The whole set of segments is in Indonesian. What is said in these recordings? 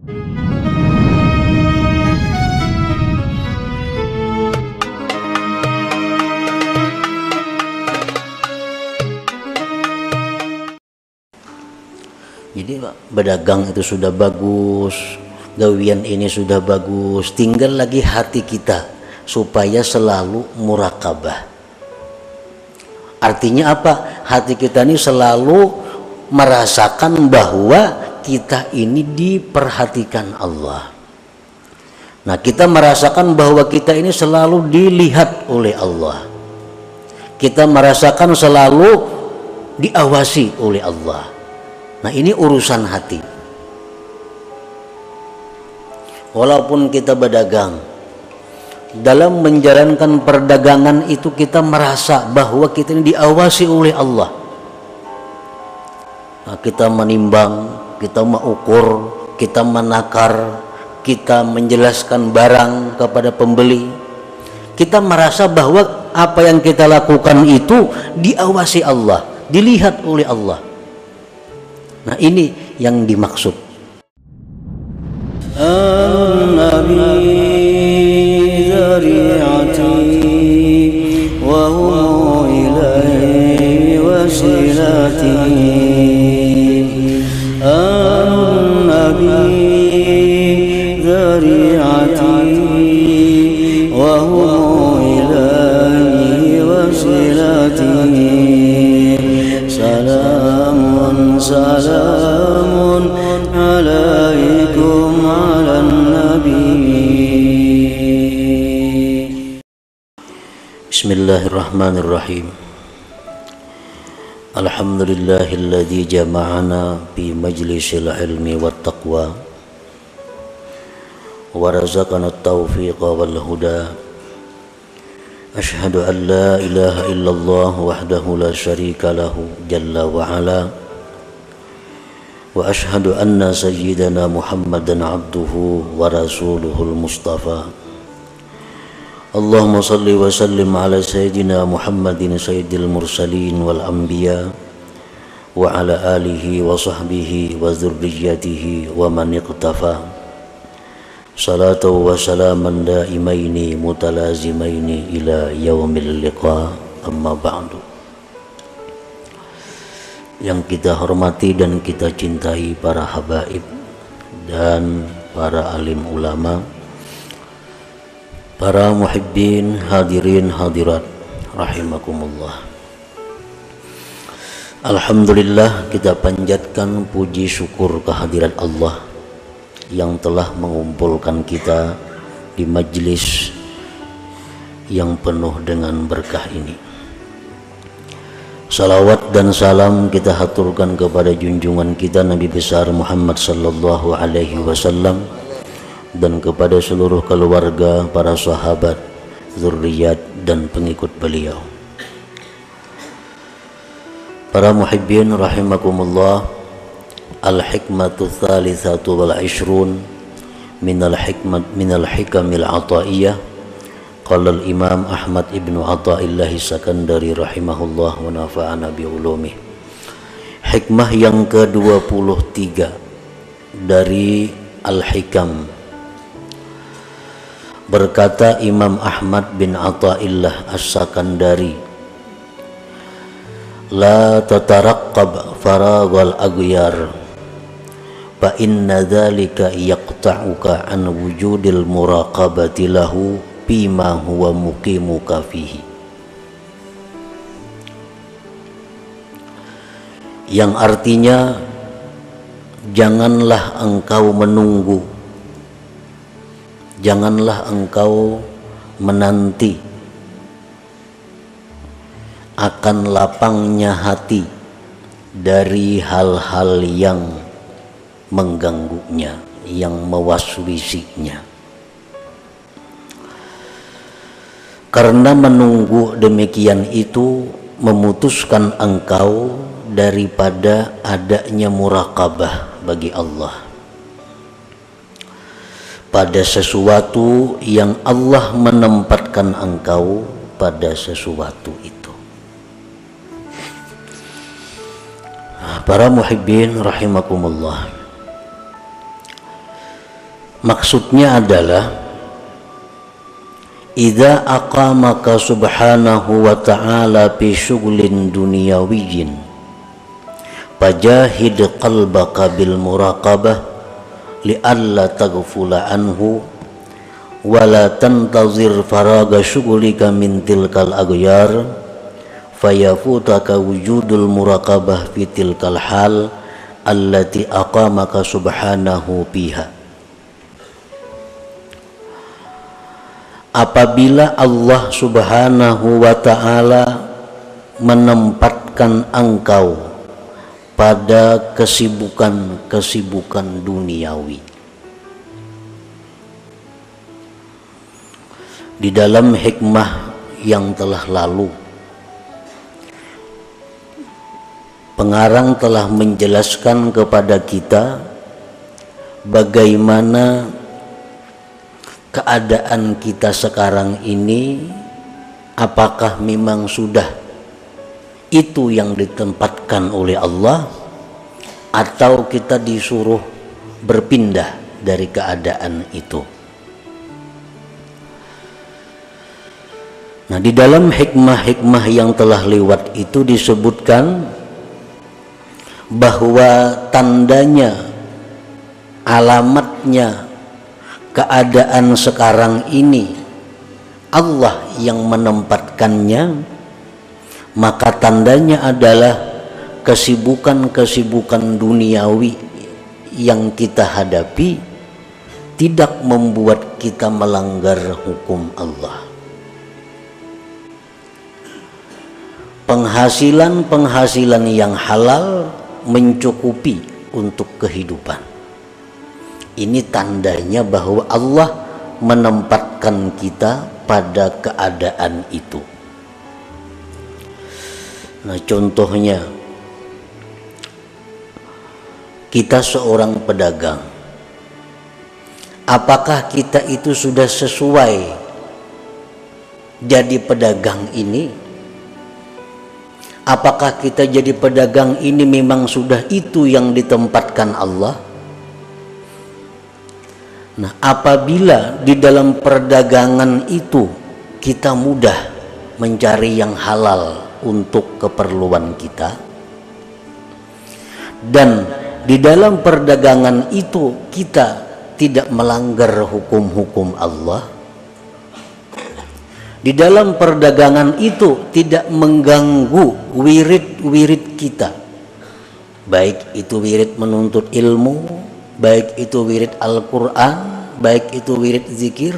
Jadi berdagang itu sudah bagus, gawian ini sudah bagus, tinggal lagi hati kita supaya selalu murakabah. Artinya apa? Hati kita ini selalu merasakan bahwa kita ini diperhatikan Allah. Nah, kita merasakan bahwa kita ini selalu dilihat oleh Allah. Kita merasakan selalu diawasi oleh Allah. Nah, ini urusan hati. Walaupun kita berdagang, dalam menjalankan perdagangan itu kita merasa bahwa kita ini diawasi oleh Allah. Nah, kita menimbang, kita mengukur, kita menakar, kita menjelaskan barang kepada pembeli. Kita merasa bahwa apa yang kita lakukan itu diawasi Allah, dilihat oleh Allah. Nah, ini yang dimaksud. An-Nabi dzari'ati wa huwa ilaihi wasilati. An-Nabi dzari'ati wa huwa ilaihi wasilati. Salamun alaikum ala nabi. Bismillahirrahmanirrahim. Alhamdulillahilladzi jama'ana fi majlisil ilmi wat taqwa wa razaqana at-taufiqa wal huda. Ashhadu an la ilaha illallah wahdahu la syarika lahu jalla wa ala. Wa ashhadu anna sayyidana Muhammadan abduhu wa rasuluhul mustafa. Allahumma salli wa sallim ala sayyidina Muhammadin sayyidil mursalin wal anbiya wa ala alihi wa sahbihi wa dhurriyyatihi wa man iqtafa. Salatu wa salaman daimaini mutalazimaini ila yaumil liqa, amma ba'du. Yang kita hormati dan kita cintai para habaib dan para alim ulama, para muhibbin, hadirin hadirat rahimakumullah. Alhamdulillah, kita panjatkan puji syukur kehadirat Allah yang telah mengumpulkan kita di majlis yang penuh dengan berkah ini. Salawat dan salam kita haturkan kepada junjungan kita Nabi besar Muhammad sallallahu alaihi wasallam dan kepada seluruh keluarga, para sahabat, zurriyat dan pengikut beliau. Para muhibbin rahimakumullah, al-hikmatu thalithatu wal ishrun minal hikamil ataiyah. Qala al-Imam Ahmad ibnu Athaillah Sakandari rahimahullah wa nafa'ana bi ulumih. Hikmah yang ke-23 dari Al-Hikam. Berkata Imam Ahmad bin Athaillah As-Sakandari, la tataraqqab faraghal aghyar fa inna dzalika yaqta'uka an wujudil muraqabati lahu bima huwa muqimuka fihi. Yang artinya, janganlah engkau menunggu, janganlah engkau menanti akan lapangnya hati dari hal-hal yang mengganggunya, yang mewaswisinya. Karena menunggu demikian itu memutuskan engkau daripada adanya muraqabah bagi Allah pada sesuatu yang Allah menempatkan engkau pada sesuatu itu. Para muhibbin rahimakumullah, Maksudnya adalah idza aqamaka subhanahu wa ta'ala fi syughlin dunyawiyyin fajahid qalbaka bil muraqabah li'alla taghfula anhu wa la tantazir faraga syughlika min tilkal aghyar fayafutaka wujudul muraqabah fi tilkal hal allati aqamaka subhanahu biha. Apabila Allah subhanahu wa ta'ala menempatkan engkau pada kesibukan duniawi, di dalam hikmah yang telah lalu pengarang telah menjelaskan kepada kita bagaimana keadaan kita sekarang ini, apakah memang sudah itu yang ditempatkan oleh Allah atau kita disuruh berpindah dari keadaan itu. Nah, di dalam hikmah-hikmah yang telah lewat itu disebutkan bahwa tandanya, alamatnya keadaan sekarang ini Allah yang menempatkannya, maka tandanya adalah kesibukan-kesibukan duniawi yang kita hadapi tidak membuat kita melanggar hukum Allah. Penghasilan yang halal mencukupi untuk kehidupan. Ini tandanya bahwa Allah menempatkan kita pada keadaan itu. Nah, contohnya kita seorang pedagang. Apakah kita itu sudah sesuai jadi pedagang ini? Apakah kita jadi pedagang ini memang sudah itu yang ditempatkan Allah? Nah, apabila di dalam perdagangan itu kita mudah mencari yang halal untuk keperluan kita, dan di dalam perdagangan itu kita tidak melanggar hukum-hukum Allah, di dalam perdagangan itu tidak mengganggu wirid-wirid kita, baik itu wirid menuntut ilmu, baik itu wirid Al-Quran, baik itu wirid zikir,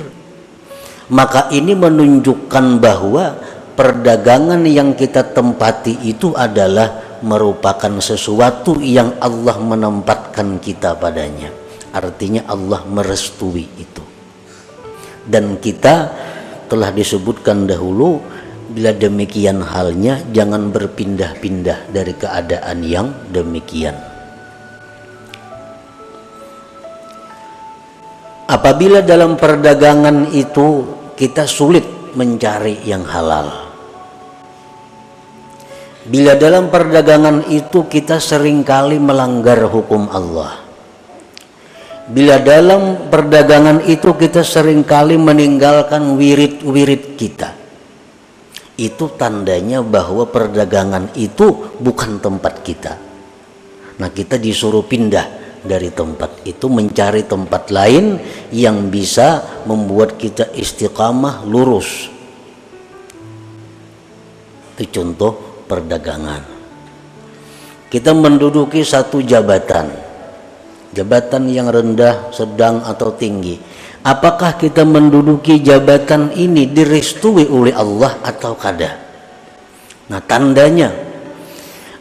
maka ini menunjukkan bahwa perdagangan yang kita tempati itu adalah merupakan sesuatu yang Allah menempatkan kita padanya. Artinya Allah merestui itu. Dan kita telah disebutkan dahulu, bila demikian halnya jangan berpindah-pindah dari keadaan yang demikian. Apabila dalam perdagangan itu kita sulit mencari yang halal, bila dalam perdagangan itu kita seringkali melanggar hukum Allah, bila dalam perdagangan itu kita seringkali meninggalkan wirid-wirid kita, itu tandanya bahwa perdagangan itu bukan tempat kita. Nah, kita disuruh pindah dari tempat itu, mencari tempat lain yang bisa membuat kita istiqamah, lurus. Itu contoh perdagangan. Kita menduduki satu jabatan yang rendah, sedang atau tinggi. Apakah kita menduduki jabatan ini direstui oleh Allah atau kada? Nah, tandanya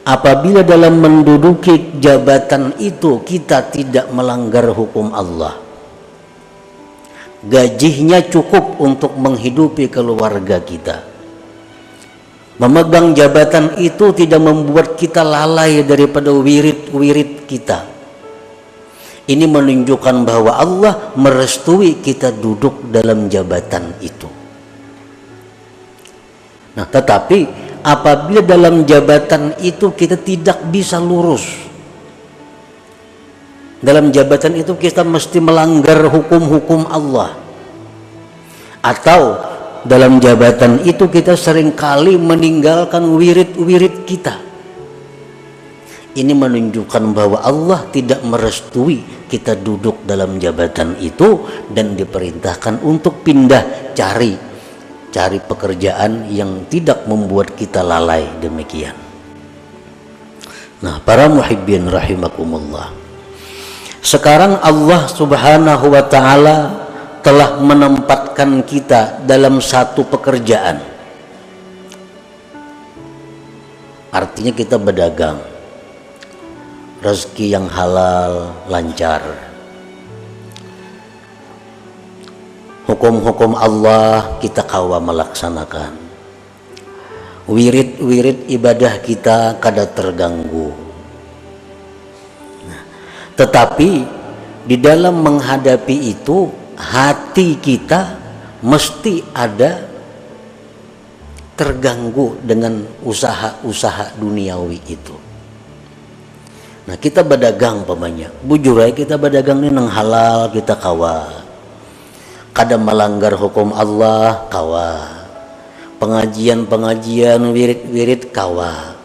apabila dalam menduduki jabatan itu kita tidak melanggar hukum Allah, gajinya cukup untuk menghidupi keluarga kita, memegang jabatan itu tidak membuat kita lalai daripada wirid-wirid kita, ini menunjukkan bahwa Allah merestui kita duduk dalam jabatan itu. Nah, tetapi apabila dalam jabatan itu kita tidak bisa lurus, Dalam jabatan itu kita mesti melanggar hukum-hukum Allah, atau dalam jabatan itu kita seringkali meninggalkan wirid-wirid kita. Ini menunjukkan bahwa Allah tidak merestui kita duduk dalam jabatan itu dan diperintahkan untuk pindah cari pekerjaan yang tidak membuat kita lalai demikian. Nah, para muhibbin rahimakumullah, sekarang Allah Subhanahu wa ta'ala telah menempatkan kita dalam satu pekerjaan. Artinya kita berdagang, rezeki yang halal, lancar. Hukum-hukum Allah kita kawa melaksanakan. Wirid-wirid ibadah kita kada terganggu. Nah, tetapi di dalam menghadapi itu, hati kita mesti ada terganggu dengan usaha-usaha duniawi itu. Nah, kita berdagang pamannya, bujurai kita berdagang ini nang halal kita kawa, kada melanggar hukum Allah kawa, pengajian wirid kawa.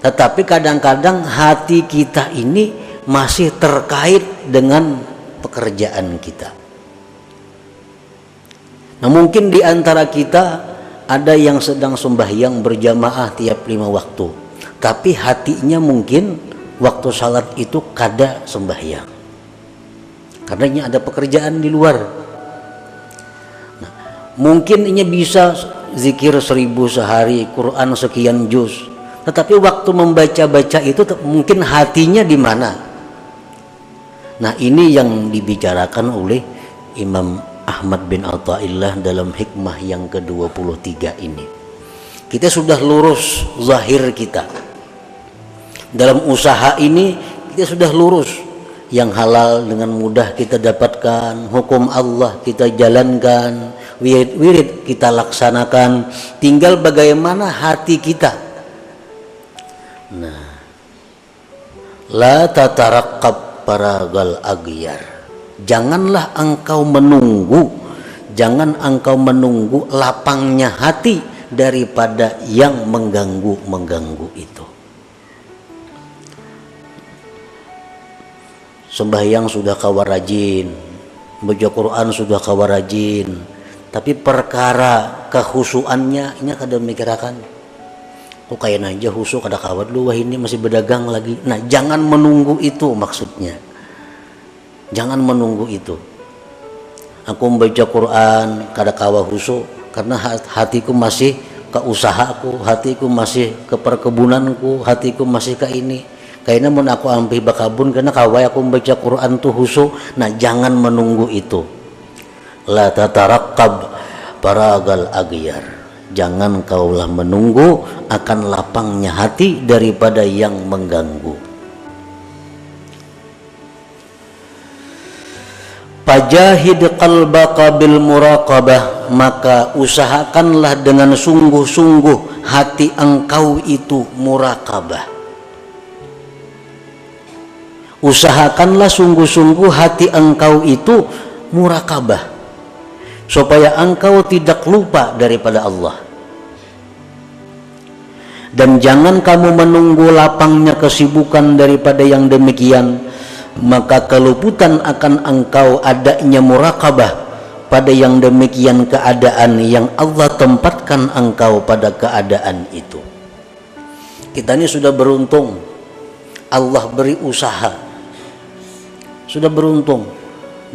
Tetapi kadang-kadang hati kita ini masih terkait dengan pekerjaan kita. Nah, mungkin di antara kita ada yang sedang sembahyang berjamaah tiap 5 waktu, tapi hatinya mungkin waktu salat itu kada sembahyang, karena ini ada pekerjaan di luar. Nah, mungkin ini bisa zikir 1000 sehari, Quran sekian juz, tetapi waktu membaca-baca itu mungkin hatinya di mana? Nah, ini yang dibicarakan oleh Imam Ahmad bin Athaillah dalam hikmah yang ke-23 ini. Kita sudah lurus zahir kita. Dalam usaha ini kita sudah lurus. Yang halal dengan mudah kita dapatkan, hukum Allah kita jalankan, wirid kita laksanakan. Tinggal bagaimana hati kita. Nah, la tataraqqab paragal aghyar. Jangan engkau menunggu lapangnya hati daripada yang mengganggu itu. Sembahyang sudah kawa rajin, baca Quran sudah kawa rajin, tapi perkara kehusuannya ini kada mikirakan. Kok kayak aja husuk kada kawat lu, wah ini masih berdagang lagi. Nah, jangan menunggu itu maksudnya. Jangan menunggu itu. Aku membaca Quran kada kawa husuk karena hatiku masih ke usahaku, hatiku masih ke perkebunanku, hatiku masih ke ini. Kayaknya mun aku ambil bakabun karena kawai aku membaca Quran tuh husuk. Nah, jangan menunggu itu. La tataraqqab paragal aghyar. Jangan kaulah menunggu akan lapangnya hati daripada yang mengganggu. Fajahid qalbaka bil muraqabah, maka usahakanlah dengan sungguh-sungguh hati engkau itu muraqabah. Usahakanlah sungguh-sungguh hati engkau itu muraqabah, supaya engkau tidak lupa daripada Allah. Dan jangan kamu menunggu lapangnya kesibukan daripada yang demikian, maka keluputan akan engkau adanya muraqabah pada yang demikian keadaan yang Allah tempatkan engkau pada keadaan itu. Kita ini sudah beruntung, Allah beri usaha. Sudah beruntung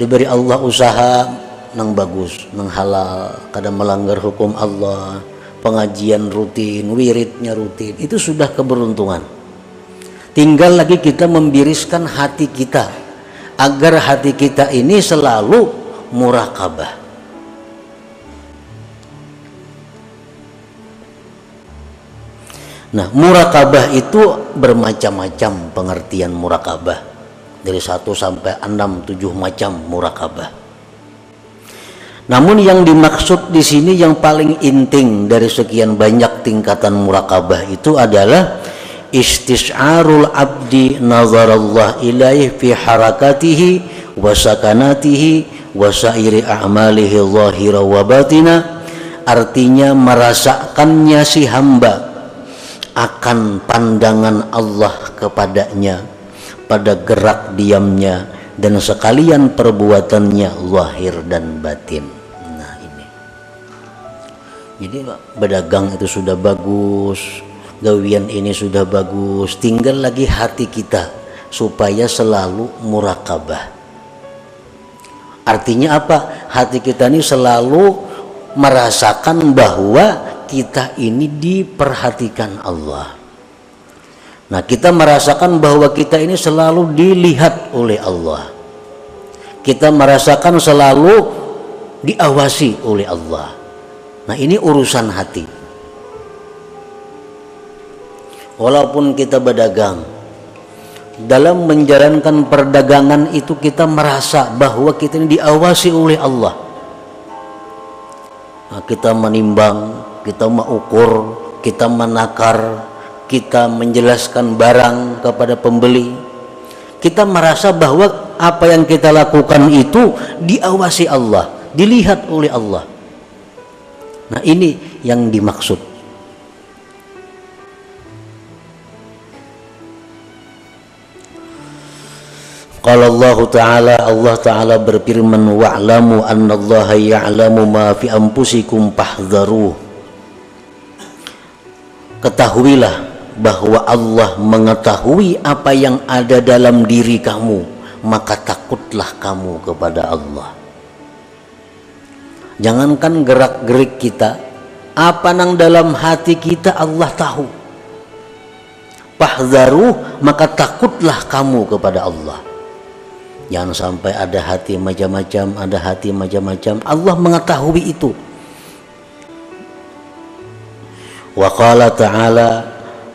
diberi Allah usaha nang bagus, nang halal, kada melanggar hukum Allah, pengajian rutin, wiridnya rutin. Itu sudah keberuntungan. Tinggal lagi kita membiriskan hati kita agar hati kita ini selalu muraqabah. Nah, muraqabah itu bermacam-macam pengertian muraqabah. Dari 1 sampai 6, 7 macam muraqabah. Namun yang dimaksud di sini yang paling inting dari sekian banyak tingkatan muraqabah itu adalah istis'arul abdi nazarallah ilaih fi harakatihi wa sakanatihi wa sairi a'malihi zahira wa batina. Artinya merasakannya si hamba akan pandangan Allah kepadanya pada gerak diamnya dan sekalian perbuatannya zahir dan batin. Nah ini, jadi berdagang itu sudah bagus, gawian ini sudah bagus, tinggal lagi hati kita supaya selalu murakabah. Artinya apa? Hati kita ini selalu merasakan bahwa kita ini diperhatikan Allah. Nah, kita merasakan bahwa kita ini selalu dilihat oleh Allah. Kita merasakan selalu diawasi oleh Allah. Nah, ini urusan hati. Walaupun kita berdagang, dalam menjalankan perdagangan itu kita merasa bahwa kita ini diawasi oleh Allah. Nah, kita menimbang, kita mengukur, kita menakar, kita menjelaskan barang kepada pembeli. Kita merasa bahwa apa yang kita lakukan itu diawasi Allah, dilihat oleh Allah. Nah, ini yang dimaksud. Qala Allah Ta'ala berfirman, wa'lamu annallaha ya'lamu ma fi anfusikum fahdharuh. Ketahuilah bahwa Allah mengetahui apa yang ada dalam diri kamu, maka takutlah kamu kepada Allah. Jangankan gerak-gerik kita, apa yang dalam hati kita Allah tahu. Fahdharuh, maka takutlah kamu kepada Allah. Jangan sampai ada hati macam-macam, ada hati macam-macam. Allah mengetahui itu. Wa qala ta'ala,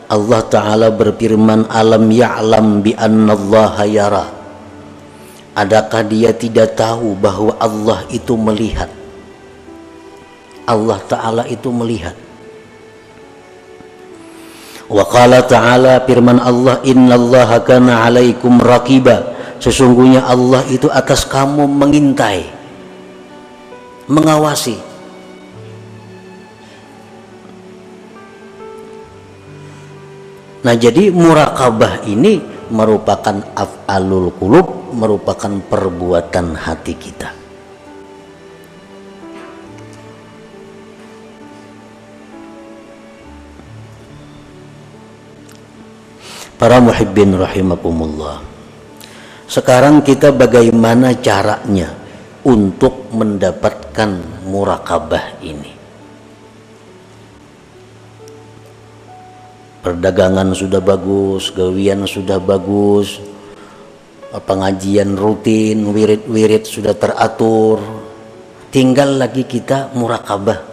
Allah Ta'ala berfirman, alam ya'lam bi annallaha yara. Adakah dia tidak tahu bahwa Allah itu melihat? Allah Ta'ala itu melihat. Wa qala ta'ala, firman Allah, innallaha kana 'alaikum raqiba. Sesungguhnya Allah itu atas kamu mengintai, mengawasi. Nah, jadi murakabah ini merupakan af'alul qulub, merupakan perbuatan hati kita. Para muhibbin rahimakumullah. Sekarang kita bagaimana caranya untuk mendapatkan murakabah ini? Perdagangan sudah bagus, gawian sudah bagus, pengajian rutin, wirid-wirid sudah teratur, tinggal lagi kita murakabah.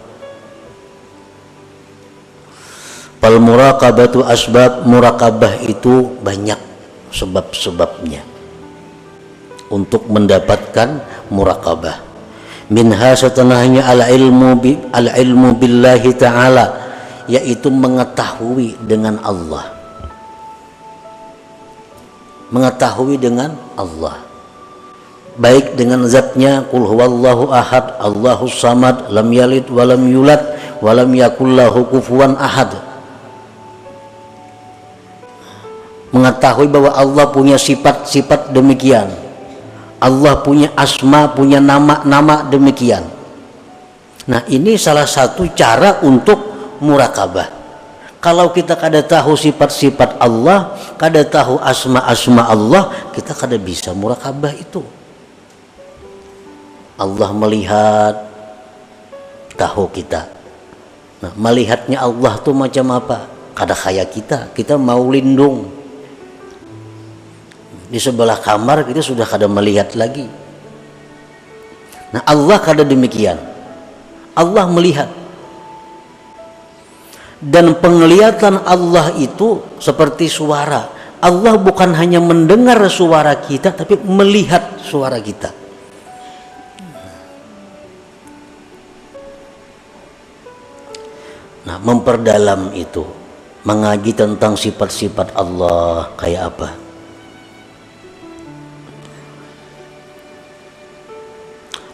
Fal murakabatu asbab, murakabah itu banyak sebab-sebabnya untuk mendapatkan murakabah. Minha, setengahnya al-ilmu billahi ta'ala, yaitu mengetahui dengan Allah. Mengetahui dengan Allah, baik dengan zatnya, qul huwallahu ahad, Allahus samad, lam yalid walam yulad walam yakul lahu kufuwan ahad. Mengetahui bahwa Allah punya sifat-sifat demikian, Allah punya asma, punya nama-nama demikian. Nah, ini salah satu cara untuk murakabah. Kalau kita kada tahu sifat-sifat Allah, kada tahu asma-asma Allah, kita kada bisa murakabah itu. Allah melihat, tahu kita. Nah, melihatnya Allah tuh macam apa? Kada kayak kita mau lindung. Di sebelah kamar kita sudah kada melihat lagi. Nah, Allah kada demikian. Allah melihat. Dan penglihatan Allah itu seperti suara. Allah bukan hanya mendengar suara kita, tapi melihat suara kita. Nah, memperdalam itu, mengaji tentang sifat-sifat Allah kayak apa.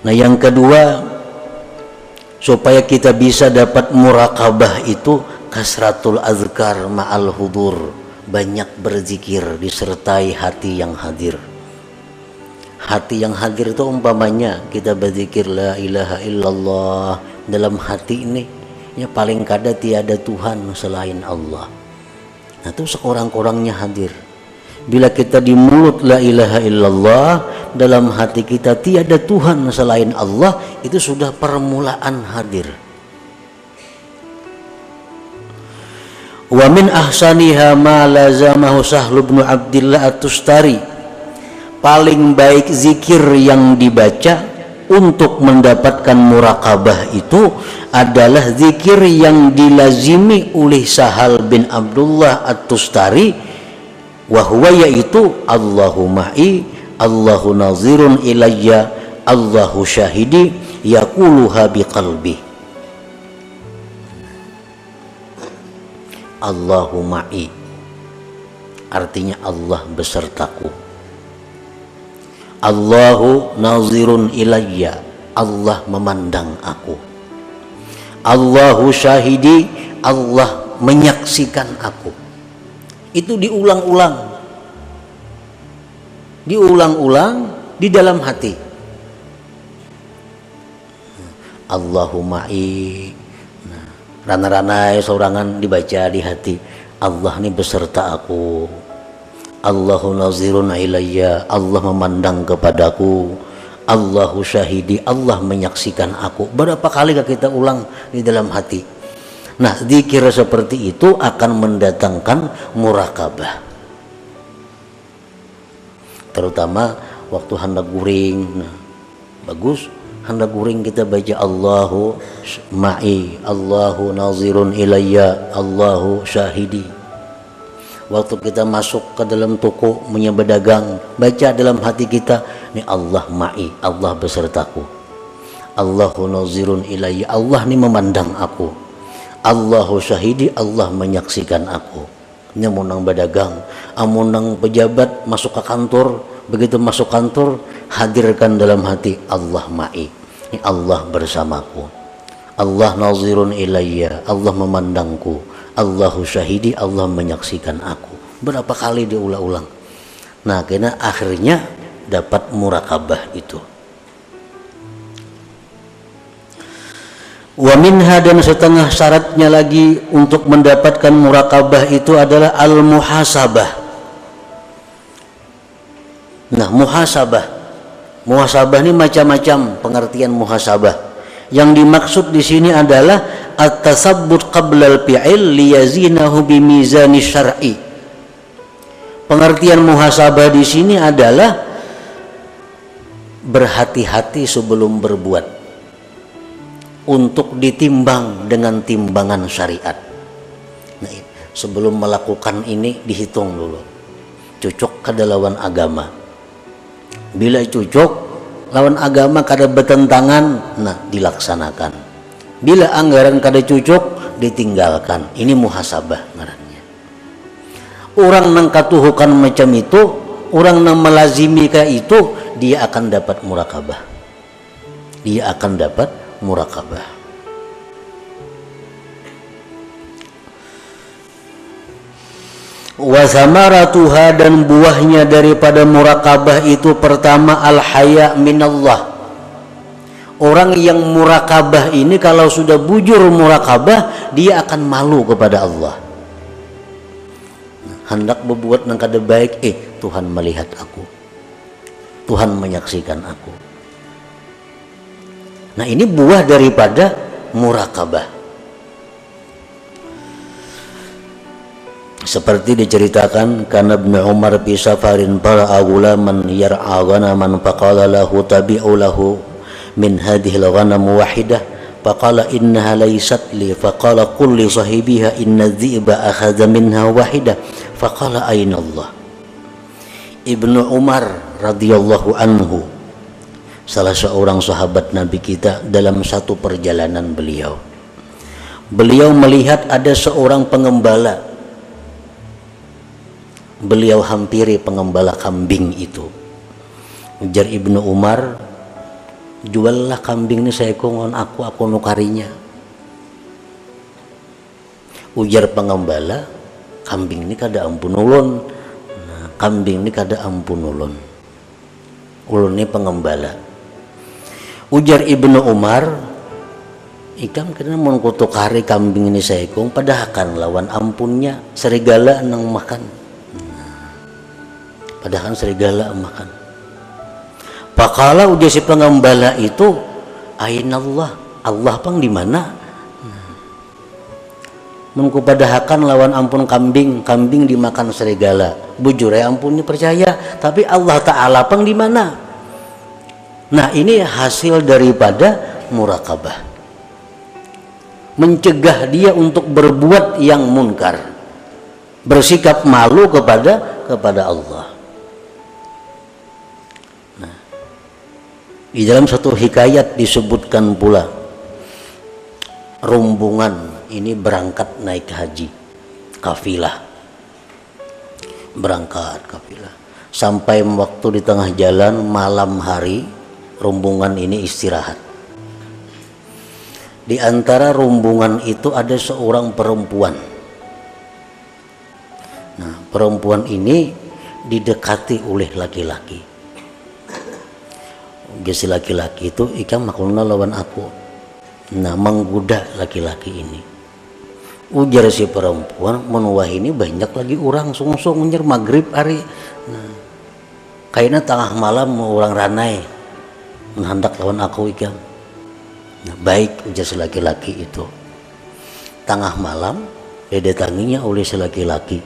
Nah, yang kedua, supaya kita bisa dapat muraqabah itu kasratul azkar ma'al hudur, banyak berzikir disertai hati yang hadir. Hati yang hadir itu umpamanya kita berzikir la ilaha illallah, dalam hati ini ya paling kada tiada Tuhan selain Allah. Nah, itu sekurang-kurangnya hadir. Bila kita di mulut la ilaha illallah, dalam hati kita tiada Tuhan selain Allah, itu sudah permulaan hadir. Wa min ahsaniha ma lazamahu Sahlu bin Abdillah At-Tustari. Paling baik zikir yang dibaca untuk mendapatkan muraqabah itu adalah zikir yang dilazimi oleh Sahal bin Abdullah At-Tustari, wahwa yaitu Allahu ma'i, Allahu nazirun ilayya, Allahu syahidi, yaquluha biqalbi. Allahu ma'i artinya Allah besertaku. Allahu nazirun ilayya, Allah memandang aku. Allahu syahidi, Allah menyaksikan aku. Itu diulang-ulang di dalam hati. Allahuma'i, nah, rana-rana seorangan dibaca di hati. Allah ini beserta aku. Allahu nazirun ilayya, Allah memandang kepadaku. Allahu syahidi, Allah menyaksikan aku. Berapa kali kita ulang di dalam hati? Nah, zikir seperti itu akan mendatangkan muraqabah. Terutama waktu hendak guring. Nah, bagus hendak guring kita baca Allahu ma'i, Allahu nazirun ilayya, Allahu syahidi. Waktu kita masuk ke dalam toko punya berdagang, baca dalam hati kita, ini Allah ma'i, Allah besertaku. Allahu nazirun ilayya, Allah ini memandang aku. Allahu syahidi, Allah menyaksikan aku. Ini amunang berdagang, amunang pejabat masuk ke kantor, begitu masuk kantor hadirkan dalam hati Allah ma'i, ini Allah bersamaku. Allah nazirun ilayya, Allah memandangku. Allahu syahidi, Allah menyaksikan aku. Berapa kali diulang-ulang. Nah, karena akhirnya dapat muraqabah itu. Wa minha, dan setengah syaratnya lagi untuk mendapatkan muraqabah itu adalah al-muhasabah. Nah, muhasabah ini macam-macam pengertian muhasabah. Yang dimaksud di sini adalah at-tasabbut qabla al-fi'il liyazinahu bimizani syar'i. Pengertian muhasabah di sini adalah berhati-hati sebelum berbuat, untuk ditimbang dengan timbangan syariat. Nah, sebelum melakukan ini dihitung dulu, cocok kada lawan agama. Bila cocok lawan agama kada bertentangan, nah dilaksanakan. Bila anggaran kada cocok, ditinggalkan. Ini muhasabah ngarannya. Orang nang katuhukan macam itu, orang nang melazimi kayak itu, dia akan dapat muraqabah. Dia akan dapat muraqabah. Wa samaratuha, dan buahnya daripada muraqabah itu pertama al-haya minallah. Orang yang muraqabah ini kalau sudah bujur muraqabah, dia akan malu kepada Allah. Hendak berbuat nang kada baik, Tuhan melihat aku, Tuhan menyaksikan aku. Nah, ini buah daripada muraqabah. Seperti diceritakan, kana Ibnu Umar fi safarin fara'a ghulaman yar'a ghanaman faqala lahu tabi'u lahu min hadhihi al-ghanam wahidah faqala innaha laysat li faqala qul li sahibiha inna dhi'ba akhadha minha wahidah faqala ayna Allah. Ibnu Umar radhiyallahu anhu, salah seorang sahabat Nabi kita, dalam satu perjalanan beliau melihat ada seorang pengembala beliau hampiri pengembala kambing itu. Ujar Ibnu Umar, juallah kambing ini saya kongon aku nukarinya. Ujar pengembala, kambing ini kada ampun ulun. Nah, kambing ini kada ampun ulun. Ulun ini pengembala. Ujar Ibnu Umar, ikam kena mau kutukari kambing ini saya kong padahkan lawan ampunnya serigala nang makan. Padahal serigala makan. Pakala udah si pengembala itu, ainallah, Allah pang di mana? Mengku padahkan lawan ampun kambing dimakan serigala. Bujur ya ampunnya percaya, tapi Allah Ta'ala pang di mana? Nah, ini hasil daripada murakabah. Mencegah dia untuk berbuat yang munkar, bersikap malu kepada Allah. Di dalam satu hikayat disebutkan pula rombongan ini berangkat naik haji, kafilah berangkat kafilah, sampai waktu di tengah jalan malam hari rombongan ini istirahat. Di antara rombongan itu ada seorang perempuan. Nah, perempuan ini didekati oleh laki-laki. Jadi laki-laki itu ikam maklumna lawan aku. Nah, menggoda laki-laki ini. Ujar si perempuan, menuah ini banyak lagi orang sungsung menyer maghrib hari. Nah, kayaknya tengah malam orang ranai menghendak lawan aku ikam. Nah, baik, ujar si laki-laki itu. Tengah malam didatanginya oleh si laki-laki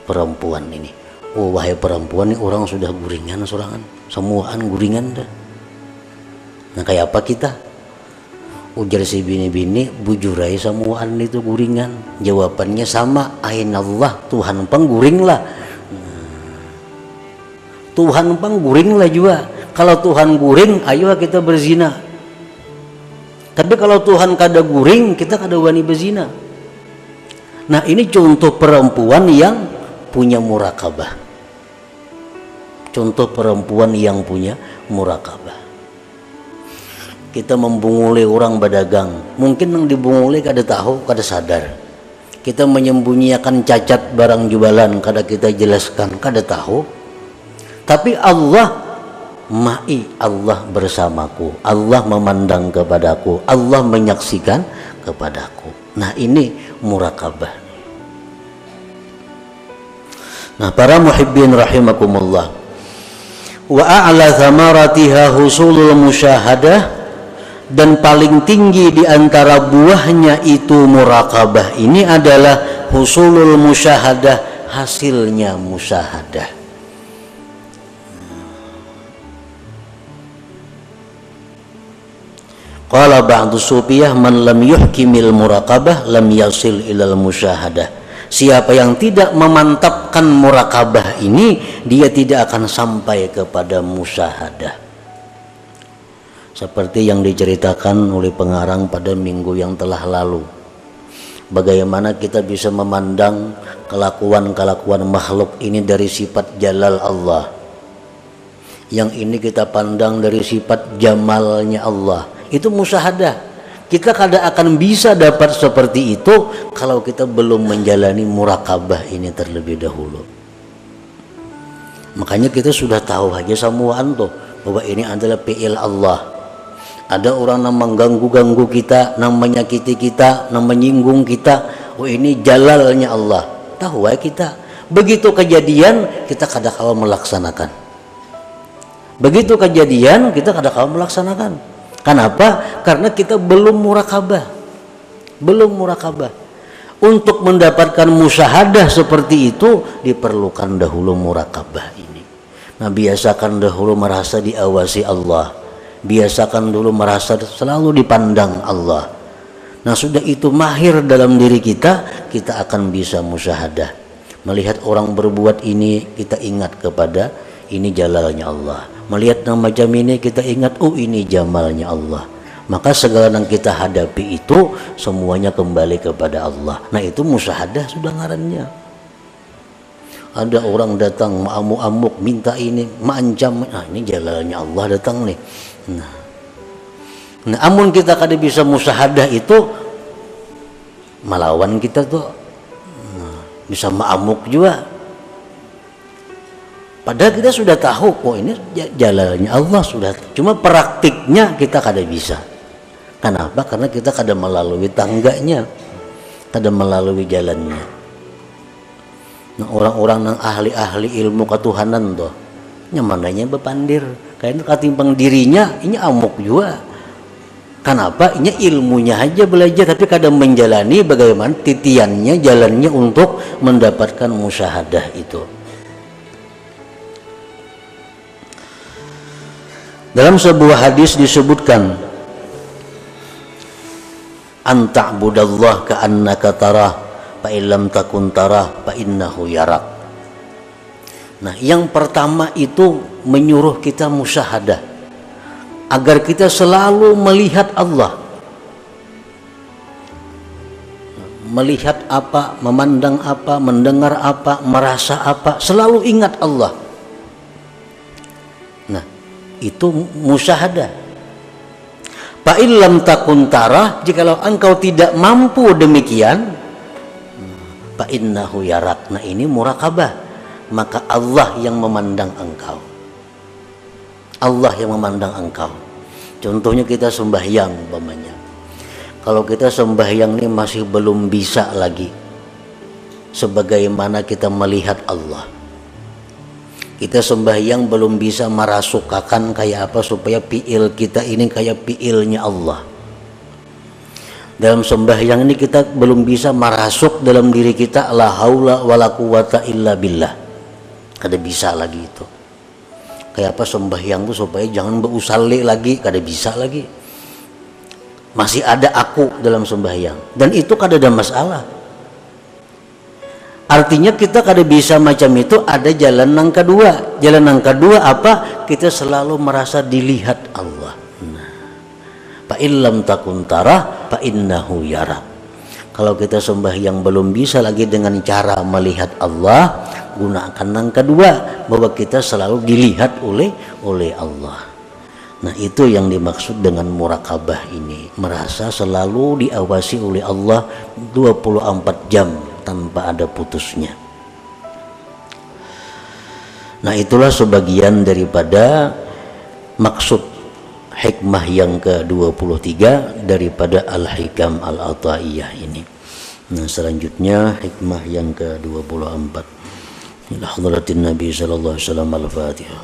perempuan ini. Oh, wahai perempuan, ini orang sudah guringan sorangan, semuaan guringan dah. Nah, kayak apa kita? Ujar si bini-bini, bujurai semuaan itu guringan. Jawabannya sama, ainallah, Tuhan pengguring lah. Tuhan pengguring lah juga. Kalau Tuhan guring, ayo kita berzina. Tapi kalau Tuhan kada guring, kita kada wani berzina. Nah, ini contoh perempuan yang punya murakabah. Contoh perempuan yang punya murakabah. Kita membunguli orang berdagang, mungkin yang dibunguli kada tahu, kada sadar. Kita menyembunyikan cacat barang jualan, kada kita jelaskan, kada tahu. Tapi Allah ma'i, Allah bersamaku, Allah memandang kepadaku, Allah menyaksikan kepadaku. Nah, ini murakabah. Nah, para muhibbin rahimakumullah, wa a'la thamaratiha husulul musyahadah, dan paling tinggi di antara buahnya itu murakabah ini adalah husulul musyahadah, hasilnya musyahadah. Qala ba'du sufiyah, man lam yuhkimil murakabah lam yasil ilal musyahadah. Siapa yang tidak memantapkan murakabah ini, dia tidak akan sampai kepada musyahadah. Seperti yang diceritakan oleh pengarang pada minggu yang telah lalu, bagaimana kita bisa memandang kelakuan-kelakuan makhluk ini dari sifat jalal Allah, yang ini kita pandang dari sifat jamalnya Allah. Itu musyahadah. Kita kada akan bisa dapat seperti itu kalau kita belum menjalani murakabah ini terlebih dahulu. Makanya kita sudah tahu aja semuaan tuh bahwa ini adalah fi'il Allah. Ada orang yang mengganggu-ganggu kita, yang menyakiti kita, yang menyinggung kita. Oh, ini jalalnya Allah. Tahu ya kita. Begitu kejadian, kita kada kalah melaksanakan. Begitu kejadian, kita kada kalah melaksanakan. Kenapa? Karena kita belum murakabah. Belum murakabah. Untuk mendapatkan musyahadah seperti itu, diperlukan dahulu murakabah ini. Nah, biasakan dahulu merasa diawasi Allah. Biasakan dulu merasa selalu dipandang Allah. Nah, sudah itu mahir dalam diri kita, kita akan bisa musyahadah. Melihat orang berbuat ini, kita ingat kepada ini jalalnya Allah. Melihat yang macam ini, kita ingat, oh ini jamalnya Allah. Maka segala yang kita hadapi itu semuanya kembali kepada Allah. Nah, itu musyahadah sudah ngarannya. ada orang datang amuk-amuk minta ini, mengancam, nah ini jalannya Allah datang nih. Nah, amun kita kada bisa musyahadah itu melawan kita tuh, bisa ma'amuk juga. Padahal kita sudah tahu kok ini jalannya Allah sudah, cuma praktiknya kita kada bisa. Kenapa? Karena kita kada melalui tangganya, kada melalui jalannya. Nah, orang-orang yang ahli-ahli ilmu ketuhanan tuh nyamananya bepandir kayaknya katimbang dirinya ini amuk juga. Kenapa? Ini ilmunya aja belajar tapi kadang menjalani bagaimana titiannya, jalannya untuk mendapatkan musyahadah itu. Dalam sebuah hadis disebutkan anta'budallah ka'annaka tarah fa illam takun tarah fa innahu yarak. Nah, yang pertama itu menyuruh kita musyahadah agar kita selalu melihat Allah. Melihat apa, memandang apa, mendengar apa, merasa apa, selalu ingat Allah. Nah, itu musyahadah. Fa illam takun tarah, jikalau engkau tidak mampu demikian, fa innahu yarak. Nah, ini muraqabah, maka Allah yang memandang engkau. Allah yang memandang engkau. Contohnya kita sembahyang umpamanya. Kalau kita sembahyang ini masih belum bisa lagi sebagaimana kita melihat Allah. Kita sembahyang belum bisa merasukakan kayak apa supaya fiil kita ini kayak fiilnya Allah. Dalam sembahyang ini kita belum bisa merasuk dalam diri kita la haula wala quwata illa billah. Kada bisa lagi itu. Kayak apa sembahyang itu supaya jangan berusalli lagi, kada bisa lagi. Masih ada aku dalam sembahyang dan itu kada ada masalah. Artinya kita kada bisa macam itu, ada jalan yang kedua. Jalan yang kedua apa? Kita selalu merasa dilihat Allah. Fa illam takun tarah fa innahu yara. Kalau kita sembahyang belum bisa lagi dengan cara melihat Allah, gunakan yang kedua bahwa kita selalu dilihat oleh Allah. Nah, itu yang dimaksud dengan muraqabah ini, merasa selalu diawasi oleh Allah 24 jam tanpa ada putusnya. Nah, itulah sebagian daripada maksud hikmah yang ke-23 daripada Al-Hikam Al-Ataiyah ini. Nah, selanjutnya hikmah yang ke-24 ila hadratin Nabi sallallahu alaihi wasallam. Al-Fatihah.